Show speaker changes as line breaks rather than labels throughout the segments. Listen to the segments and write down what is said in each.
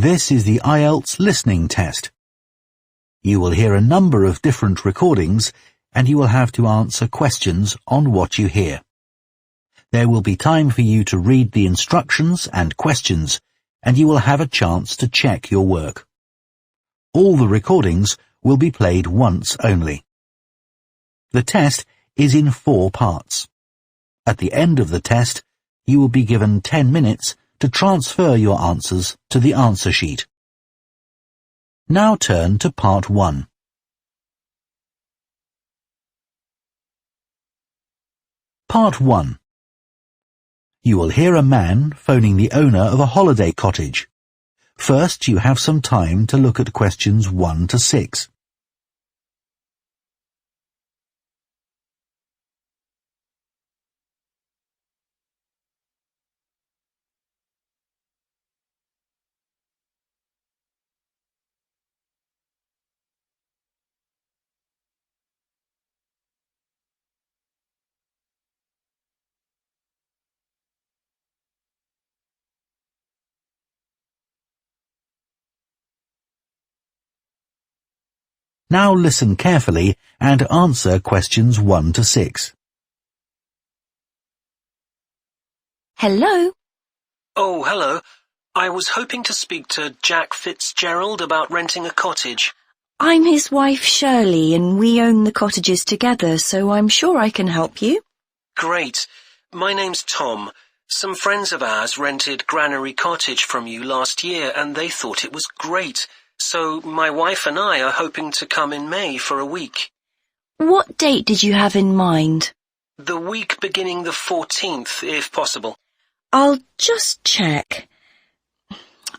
This is the IELTS listening test. You will hear a number of different recordings and you will have to answer questions on what you hear. There will be time for you to read the instructions and questions, and you will have a chance to check your work. All the recordings will be played once only. The test is in 4 parts. At the end of the test, you will be given 10 minutes to transfer your answers to the answer sheet. Now turn to part 1. Part 1. You will hear a man phoning the owner of a holiday cottage. First, you have some time to look at questions 1 to 6. Now listen carefully and answer questions 1 to 6.
Hello?
Oh, hello. I was hoping to speak to Jack Fitzgerald about renting a cottage.
I'm his wife Shirley and we own the cottages together, so I'm sure I can help you.
Great. My name's Tom. Some friends of ours rented Granary Cottage from you last year and they thought it was great. So my wife and I are hoping to come in May for a week.
What date did you have in mind?
The week beginning the 14th, if possible.
I'll just check.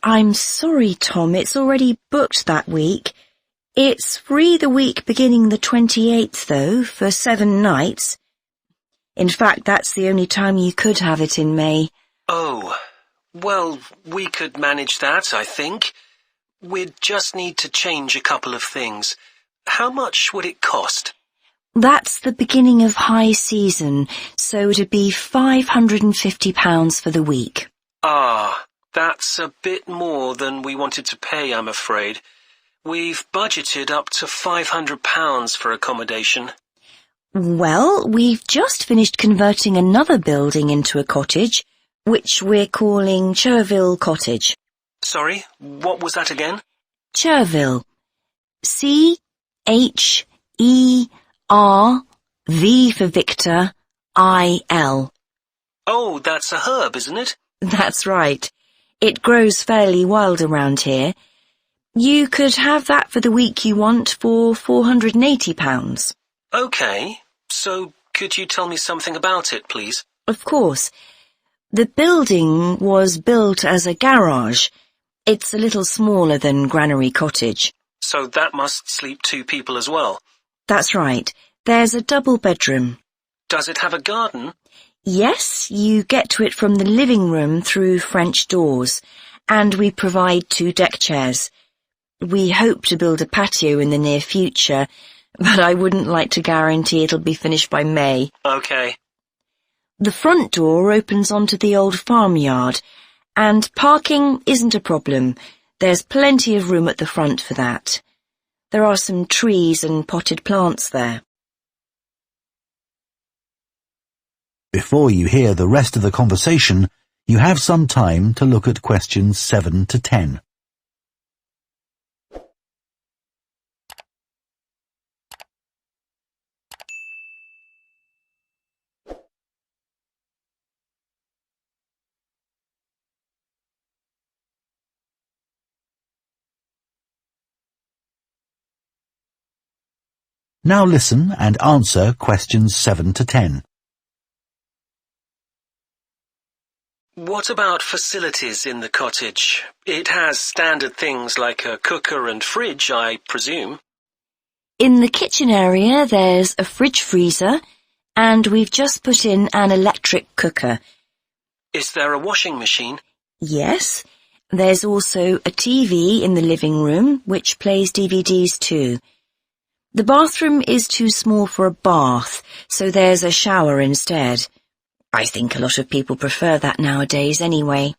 I'm sorry, Tom, it's already booked that week. It's free the week beginning the 28th, though, for 7 nights. In fact, that's the only time you could have it in May.
Oh, well, we could manage that, I think. We'd just need to change a couple of things. How much would it cost?
That's the beginning of high season, so it'd be £550 for the week.
Ah, that's a bit more than we wanted to pay, I'm afraid. We've budgeted up to £500 for accommodation.
Well, we've just finished converting another building into a cottage, which we're calling Cherville Cottage.
Sorry, what was that again?
Cherville. C-H-E-R-V for Victor, I-L.
Oh, that's a herb, isn't it?
That's right. It grows fairly wild around here. You could have that for the week you want for £480.
Okay, so could you tell me something about it, please?
Of course. The building was built as a garage. It's a little smaller than Granary Cottage.
So that must sleep 2 people as well?
That's right. There's a double bedroom.
Does it have a garden?
Yes, you get to it from the living room through French doors, and we provide 2 deck chairs. We hope to build a patio in the near future, but I wouldn't like to guarantee it'll be finished by May.
Okay.
The front door opens onto the old farmyard, and parking isn't a problem. There's plenty of room at the front for that. There are some trees and potted plants there.
Before you hear the rest of the conversation, you have some time to look at questions 7 to 10. Now listen and answer questions 7 to 10.
What about facilities in the cottage? It has standard things like a cooker and fridge, I presume.
In the kitchen area, there's a fridge freezer, and we've just put in an electric cooker.
Is there a washing machine?
Yes. There's also a TV in the living room, which plays DVDs too. The bathroom is too small for a bath, so there's a shower instead. I think a lot of people prefer that nowadays anyway.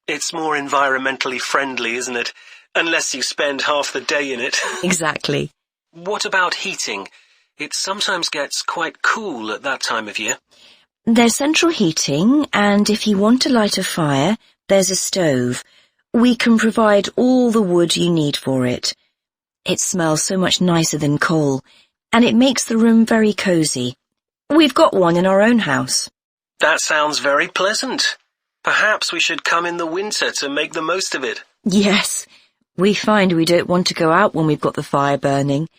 It's more environmentally friendly, isn't it? Unless you spend half the day in it.
Exactly.
What about heating? It sometimes gets quite cool at that time of year.
There's central heating, and if you want to light a fire, there's a stove. We can provide all the wood you need for it. It smells so much nicer than coal, and it makes the room very cosy. We've got one in our own house.
That sounds very pleasant. Perhaps we should come in the winter to make the most of it.
Yes, we find we don't want to go out when we've got the fire burning.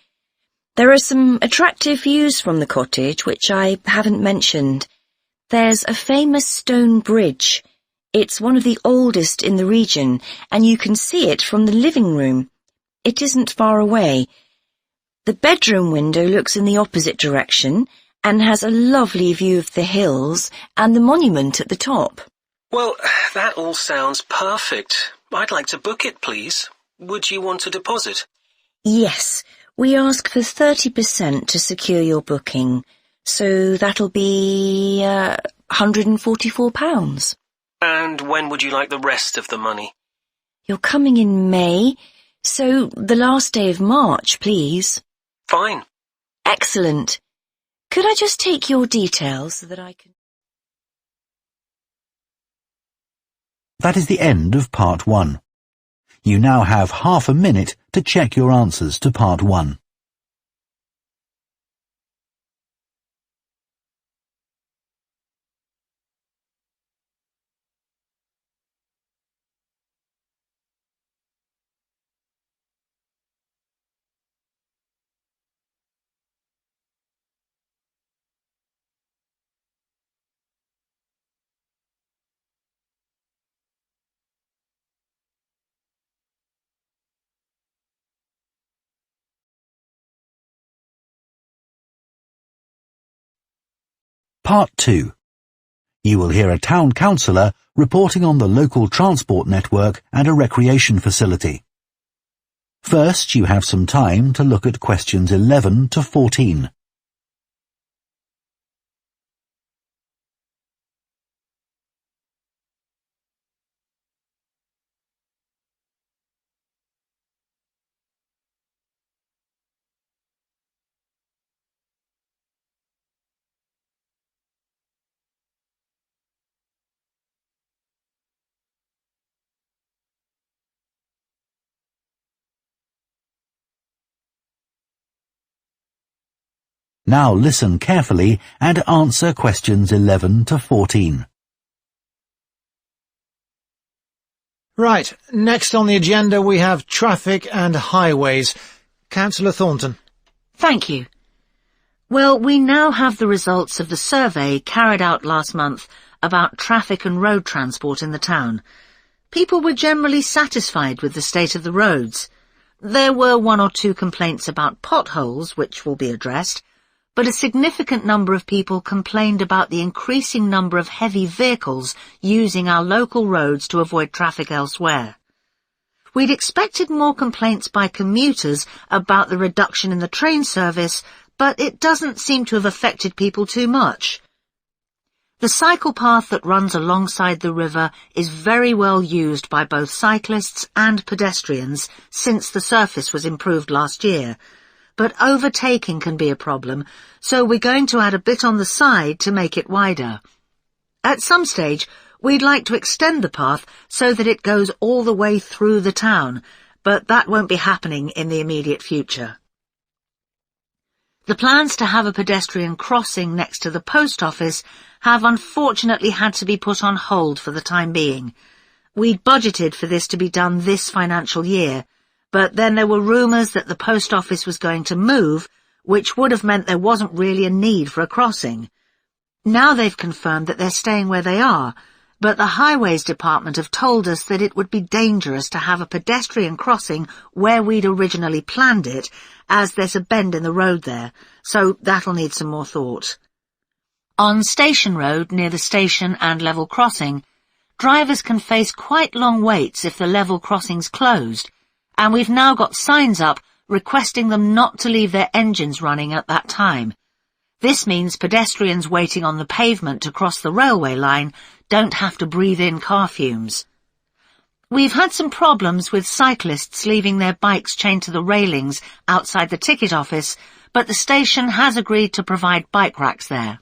There are some attractive views from the cottage which I haven't mentioned. There's a famous stone bridge. It's one of the oldest in the region, and you can see it from the living room. It isn't far away. The bedroom window looks in the opposite direction and has a lovely view of the hills and the monument at the top.
Well, that all sounds perfect. I'd like to book it, please. Would you want a deposit?
Yes, we ask for 30% to secure your booking, so that'll be £144.
And when would you like the rest of the money?
You're coming in May, so the last day of March, please.
Fine.
Excellent. Could I just take your details so that I can...
That is the end of part 1. You now have half a minute to check your answers to part 1. Part 2. You will hear a town councillor reporting on the local transport network and a recreation facility. First, you have some time to look at questions 11 to 14. Now listen carefully and answer questions 11 to 14.
Right, next on the agenda we have traffic and highways. Councillor Thornton.
Thank you. Well, we now have the results of the survey carried out last month about traffic and road transport in the town. People were generally satisfied with the state of the roads. There were 1 or 2 complaints about potholes, which will be addressed, but a significant number of people complained about the increasing number of heavy vehicles using our local roads to avoid traffic elsewhere. We'd expected more complaints by commuters about the reduction in the train service, but it doesn't seem to have affected people too much. The cycle path that runs alongside the river is very well used by both cyclists and pedestrians since the surface was improved last year, but overtaking can be a problem, so we're going to add a bit on the side to make it wider. At some stage, we'd like to extend the path so that it goes all the way through the town, but that won't be happening in the immediate future. The plans to have a pedestrian crossing next to the post office have unfortunately had to be put on hold for the time being. We'd budgeted for this to be done this financial year, but then there were rumours that the post office was going to move, which would have meant there wasn't really a need for a crossing. Now they've confirmed that they're staying where they are, but the Highways Department have told us that it would be dangerous to have a pedestrian crossing where we'd originally planned it, as there's a bend in the road there, so that'll need some more thought. On Station Road, near the station and level crossing, drivers can face quite long waits if the level crossing's closed, and we've now got signs up requesting them not to leave their engines running at that time. This means pedestrians waiting on the pavement to cross the railway line don't have to breathe in car fumes. We've had some problems with cyclists leaving their bikes chained to the railings outside the ticket office, but the station has agreed to provide bike racks there.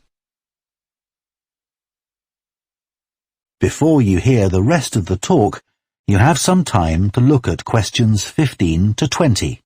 Before you hear the rest of the talk, you have some time to look at questions 15 to 20.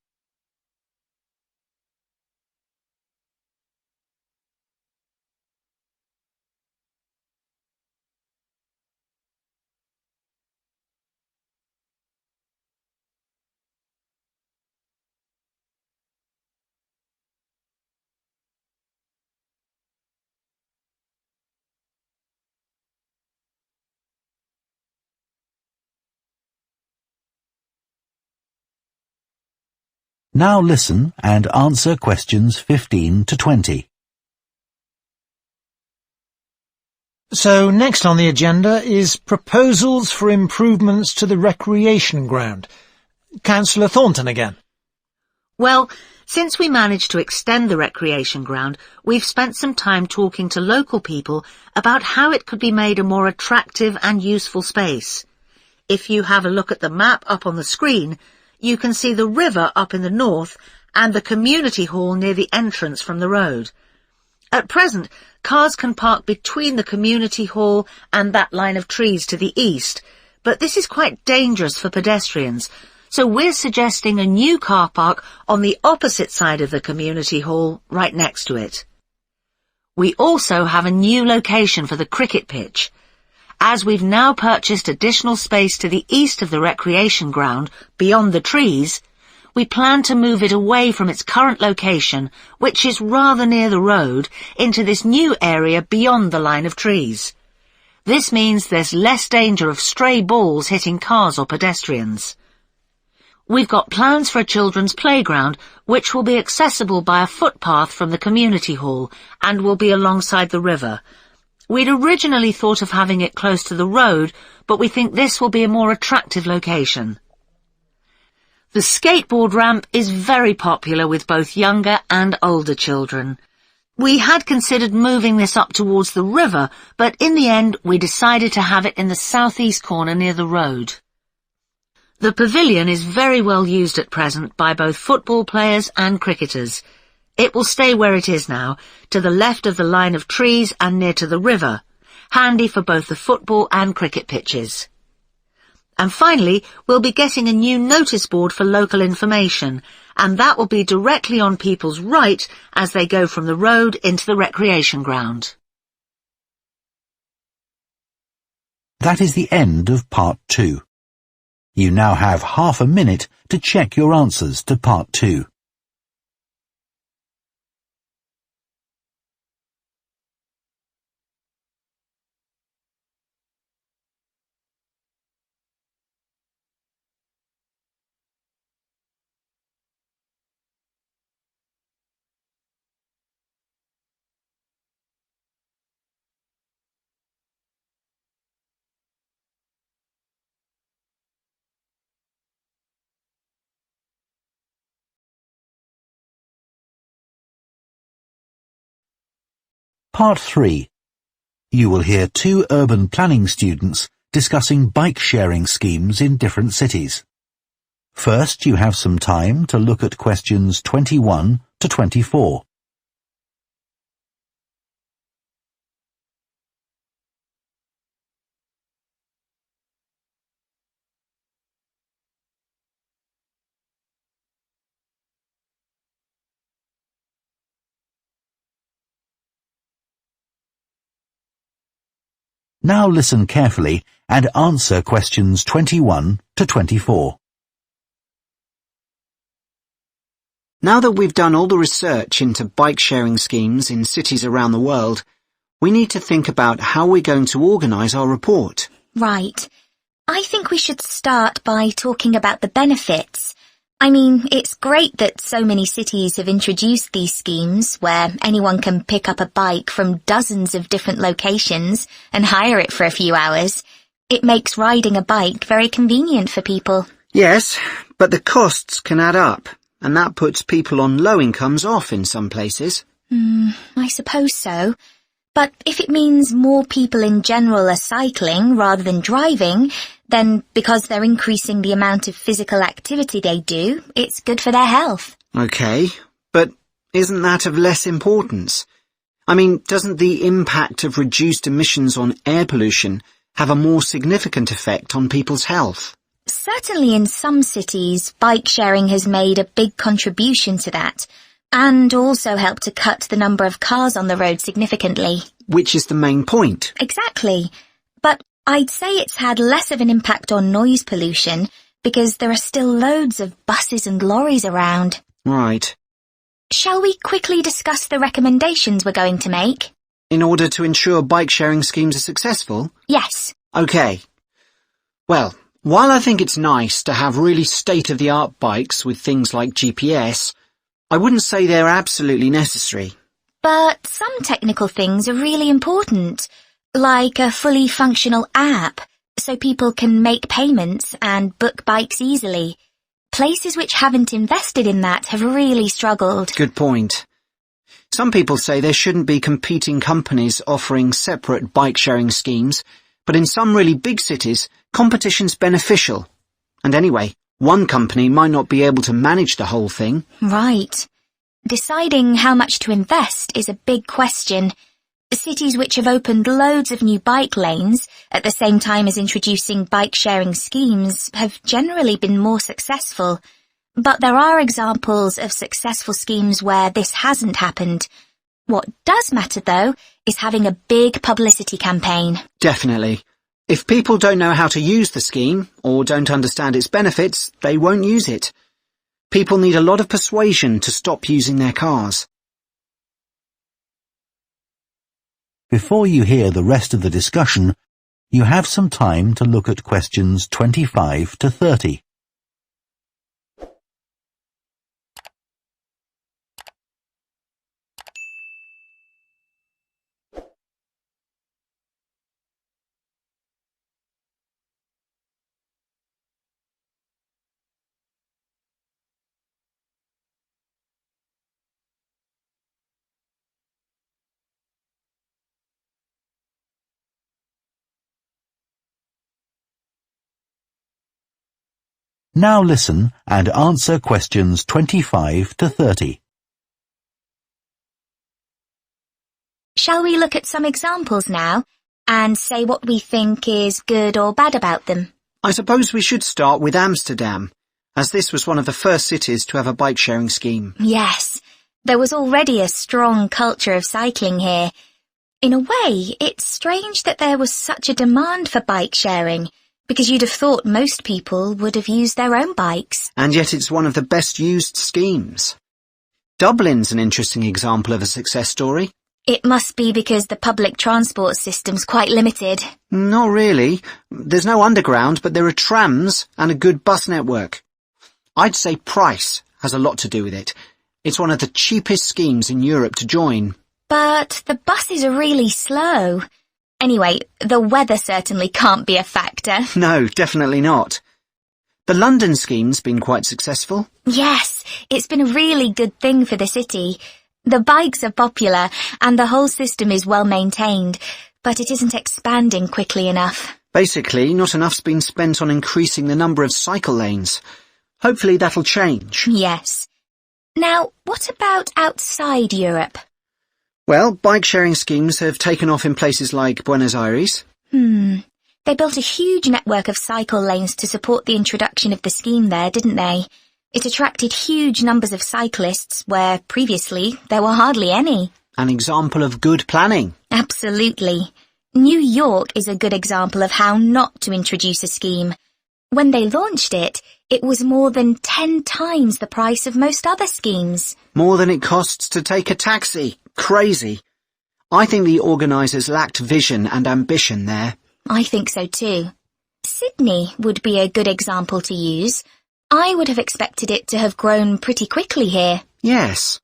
Now listen and answer questions 15 to 20.
So next on the agenda is proposals for improvements to the recreation ground. Councillor Thornton again.
Well, since we managed to extend the recreation ground, we've spent some time talking to local people about how it could be made a more attractive and useful space. If you have a look at the map up on the screen, you can see the river up in the north and the community hall near the entrance from the road. At present, cars can park between the community hall and that line of trees to the east, but this is quite dangerous for pedestrians, so we're suggesting a new car park on the opposite side of the community hall, right next to it. We also have a new location for the cricket pitch. As we've now purchased additional space to the east of the recreation ground, beyond the trees, we plan to move it away from its current location, which is rather near the road, into this new area beyond the line of trees. This means there's less danger of stray balls hitting cars or pedestrians. We've got plans for a children's playground, which will be accessible by a footpath from the community hall and will be alongside the river. We'd originally thought of having it close to the road, but we think this will be a more attractive location. The skateboard ramp is very popular with both younger and older children. We had considered moving this up towards the river, but in the end we decided to have it in the southeast corner near the road. The pavilion is very well used at present by both football players and cricketers. It will stay where it is now, to the left of the line of trees and near to the river, handy for both the football and cricket pitches. And finally, we'll be getting a new notice board for local information, and that will be directly on people's right as they go from the road into the recreation ground.
That is the end of part 2. You now have half a minute to check your answers to part 2. Part 3. You will hear 2 urban planning students discussing bike-sharing schemes in different cities. First, you have some time to look at questions 21 to 24. Now listen carefully and answer questions 21 to 24.
Now that we've done all the research into bike-sharing schemes in cities around the world, we need to think about how we're going to organise our report.
Right. I think we should start by talking about the benefits. I mean, it's great that so many cities have introduced these schemes where anyone can pick up a bike from dozens of different locations and hire it for a few hours. It makes riding a bike very convenient for people.
Yes, but the costs can add up, and that puts people on low incomes off in some places.
I suppose so. But if it means more people in general are cycling rather than driving, then because they're increasing the amount of physical activity they do, it's good for their health.
OK, but isn't that of less importance? I mean, doesn't the impact of reduced emissions on air pollution have a more significant effect on people's health?
Certainly in some cities, bike sharing has made a big contribution to that, and also helped to cut the number of cars on the road significantly.
Which is the main point.
Exactly. But I'd say it's had less of an impact on noise pollution because there are still loads of buses and lorries around.
Right.
Shall we quickly discuss the recommendations we're going to make?
In order to ensure bike-sharing schemes are successful?
Yes.
OK. Well, while I think it's nice to have really state-of-the-art bikes with things like GPS, I wouldn't say they're absolutely necessary.
But some technical things are really important, like a fully functional app, so people can make payments and book bikes easily. Places which haven't invested in that have really struggled.
Good point. Some people say there shouldn't be competing companies offering separate bike-sharing schemes, but in some really big cities, competition's beneficial. And anyway, one company might not be able to manage the whole thing.
Right. Deciding how much to invest is a big question. Cities which have opened loads of new bike lanes at the same time as introducing bike-sharing schemes have generally been more successful. But there are examples of successful schemes where this hasn't happened. What does matter, though, is having a big publicity campaign.
Definitely. If people don't know how to use the scheme, or don't understand its benefits, they won't use it. People need a lot of persuasion to stop using their cars.
Before you hear the rest of the discussion, you have some time to look at questions 25 to 30. Now listen and answer questions 25 to 30.
Shall we look at some examples now and say what we think is good or bad about them?
I suppose we should start with Amsterdam, as this was one of the first cities to have a bike-sharing scheme.
Yes, there was already a strong culture of cycling here. In a way, it's strange that there was such a demand for bike sharing, because you'd have thought most people would have used their own bikes.
And yet it's one of the best used schemes. Dublin's an interesting example of a success story.
It must be because the public transport system's quite limited.
Not really. There's no underground, but there are trams and a good bus network. I'd say price has a lot to do with it. It's one of the cheapest schemes in Europe to join.
But the buses are really slow. Anyway, the weather certainly can't be a factor.
No, definitely not. The London scheme's been quite successful.
Yes, it's been a really good thing for the city. The bikes are popular and the whole system is well maintained, but it isn't expanding quickly enough.
Basically, not enough's been spent on increasing the number of cycle lanes. Hopefully that'll change.
Yes. Now, what about outside Europe?
Well, bike-sharing schemes have taken off in places like Buenos Aires.
They built a huge network of cycle lanes to support the introduction of the scheme there, didn't they? It attracted huge numbers of cyclists where previously there were hardly any.
An example of good planning.
Absolutely. New York is a good example of how not to introduce a scheme. When they launched it, it was more than 10 times the price of most other schemes.
More than it costs to take a taxi. Crazy. I think the organisers lacked vision and ambition there.
I think so too. Sydney would be a good example to use. I would have expected it to have grown pretty quickly here.
Yes.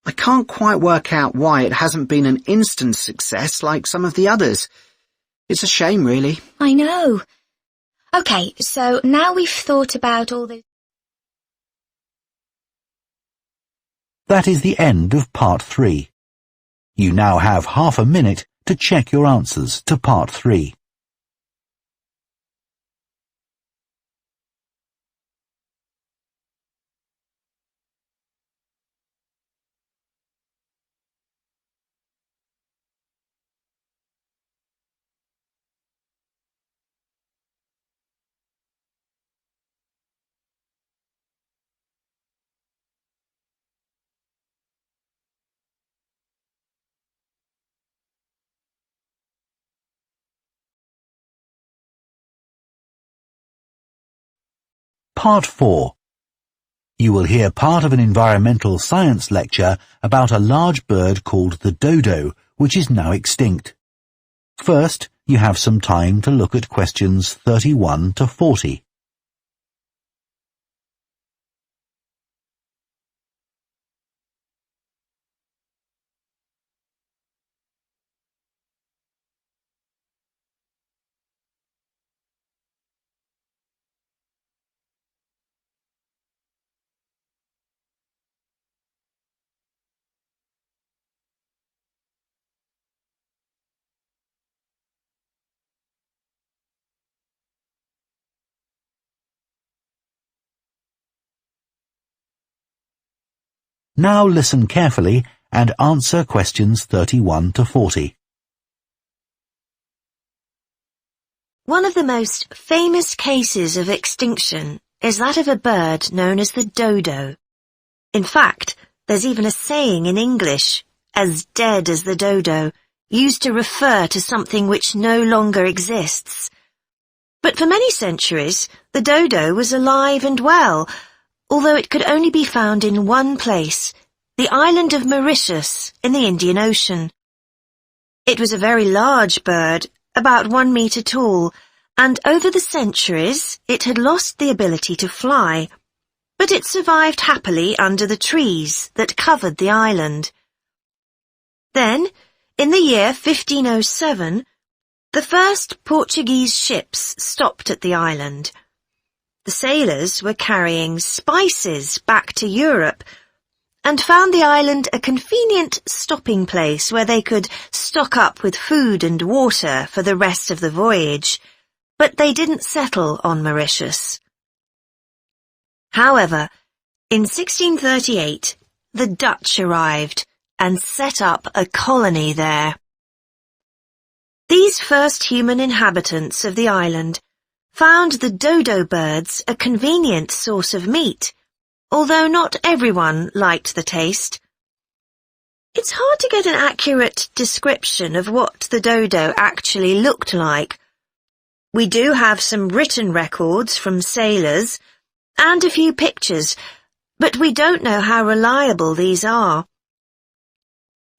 I can't quite work out why it hasn't been an instant success like some of the others. It's a shame, really.
I know. OK, so now we've thought about all the...
That is the end of part 3. You now have half a minute to check your answers to part 3. Part 4. You will hear part of an environmental science lecture about a large bird called the dodo, which is now extinct. First, you have some time to look at questions 31 to 40. Now listen carefully and answer questions 31 to 40.
One of the most famous cases of extinction is that of a bird known as the dodo. In fact, there's even a saying in English, as dead as the dodo, used to refer to something which no longer exists. But for many centuries, the dodo was alive and well, although it could only be found in one place, the island of Mauritius in the Indian Ocean. It was a very large bird, about 1 metre tall, and over the centuries it had lost the ability to fly, but it survived happily under the trees that covered the island. Then, in the year 1507, the first Portuguese ships stopped at the island. The sailors were carrying spices back to Europe and found the island a convenient stopping place where they could stock up with food and water for the rest of the voyage, but they didn't settle on Mauritius. However, in 1638, the Dutch arrived and set up a colony there. These first human inhabitants of the island found the dodo birds a convenient source of meat, although not everyone liked the taste. It's hard to get an accurate description of what the dodo actually looked like. We do have some written records from sailors and a few pictures, but we don't know how reliable these are.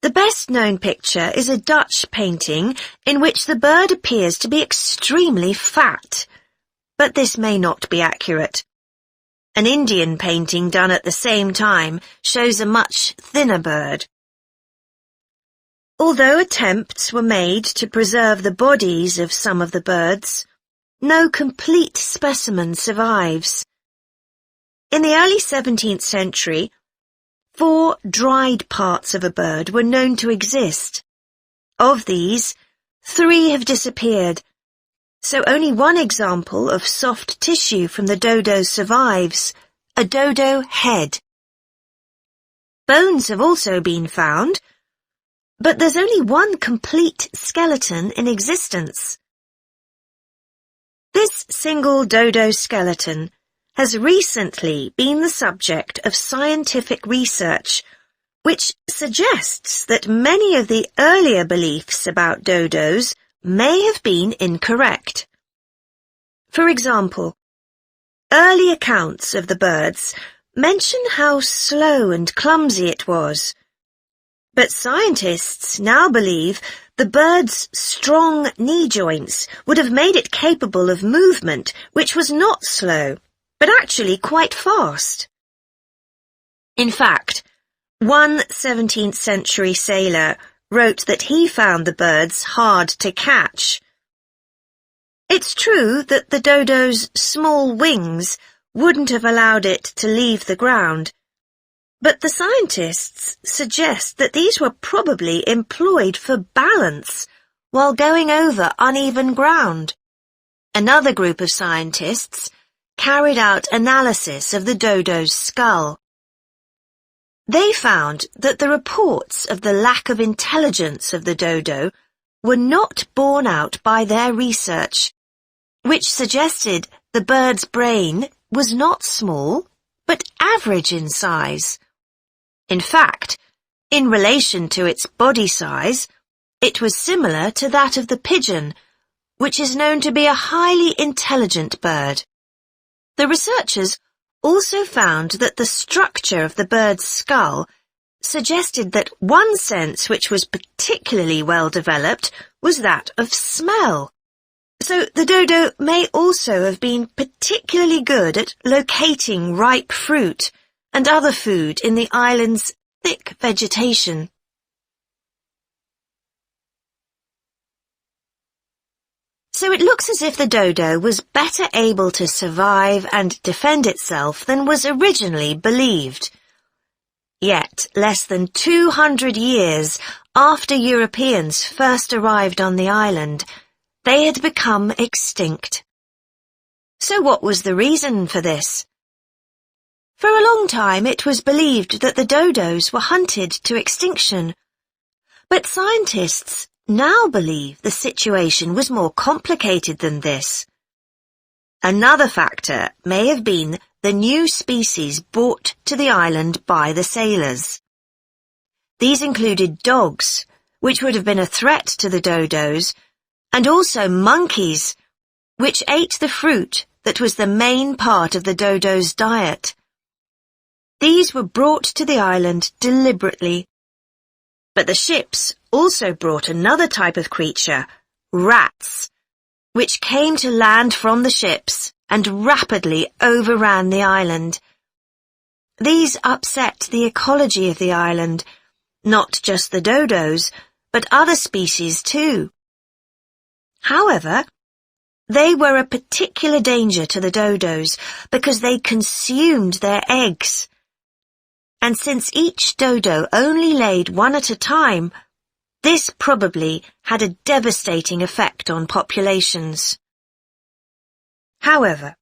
The best-known picture is a Dutch painting in which the bird appears to be extremely fat, but this may not be accurate. An Indian painting done at the same time shows a much thinner bird. Although attempts were made to preserve the bodies of some of the birds, no complete specimen survives. In the early 17th century, 4 dried parts of a bird were known to exist. Of these, 3 have disappeared, so only one example of soft tissue from the dodo survives, a dodo head. Bones have also been found, but there's only one complete skeleton in existence. This single dodo skeleton has recently been the subject of scientific research, which suggests that many of the earlier beliefs about dodos may have been incorrect. For example, early accounts of the birds mention how slow and clumsy it was, but scientists now believe the bird's strong knee joints would have made it capable of movement which was not slow, but actually quite fast. In fact, one 17th century sailor wrote that he found the birds hard to catch. It's true that the dodo's small wings wouldn't have allowed it to leave the ground, But the scientists suggest that these were probably employed for balance while going over uneven ground. Another group of scientists carried out analysis of the dodo's skull. They found that the reports of the lack of intelligence of the dodo were not borne out by their research, which suggested the bird's brain was not small, but average in size. In fact, in relation to its body size, it was similar to that of the pigeon, which is known to be a highly intelligent bird. The researchers also found that the structure of the bird's skull suggested that one sense which was particularly well developed was that of smell. So the dodo may also have been particularly good at locating ripe fruit and other food in the island's thick vegetation. So it looks as if the dodo was better able to survive and defend itself than was originally believed. Yet, less than 200 years after Europeans first arrived on the island, they had become extinct. So what was the reason for this? For a long time it was believed that the dodos were hunted to extinction, but scientists now believe the situation was more complicated than this. Another factor may have been the new species brought to the island by the sailors. These included dogs, which would have been a threat to the dodos, and also monkeys, which ate the fruit that was the main part of the dodo's diet. These were brought to the island deliberately. But the ships also brought another type of creature, rats, which came to land from the ships and rapidly overran the island. These upset the ecology of the island, not just the dodos, but other species too. However, they were a particular danger to the dodos because they consumed their eggs. And since each dodo only laid one at a time, this probably had a devastating effect on populations. However,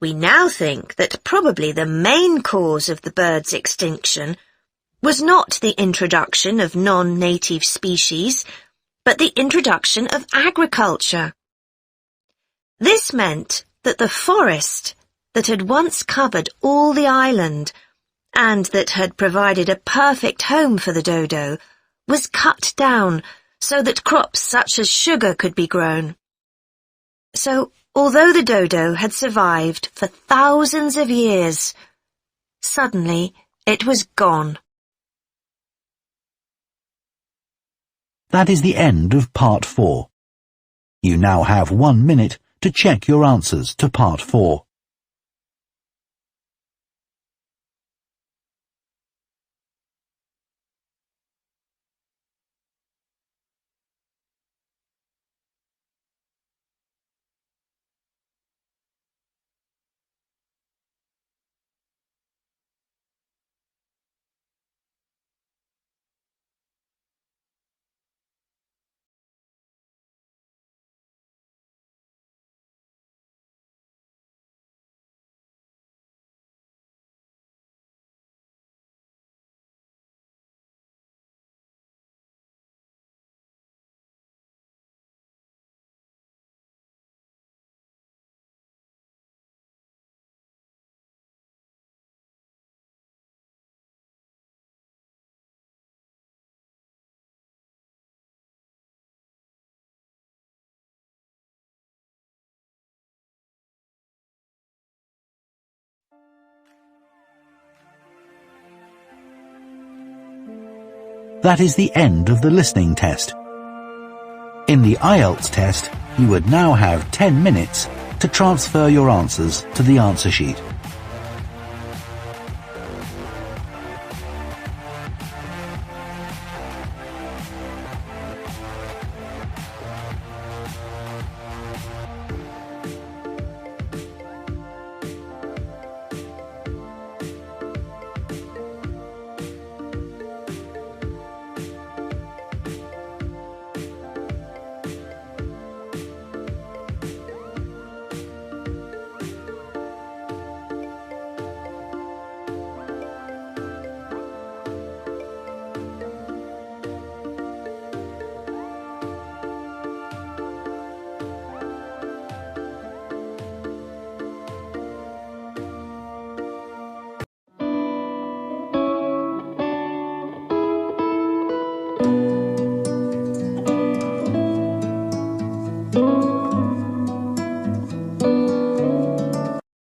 we now think that probably the main cause of the bird's extinction was not the introduction of non-native species, but the introduction of agriculture. This meant that the forest that had once covered all the island and that had provided a perfect home for the dodo was cut down so that crops such as sugar could be grown. So, although the dodo had survived for thousands of years, suddenly it was gone.
That is the end of Part 4. You now have 1 minute to check your answers to Part 4. That is the end of the listening test. In the IELTS test, you would now have 10 minutes to transfer your answers to the answer sheet.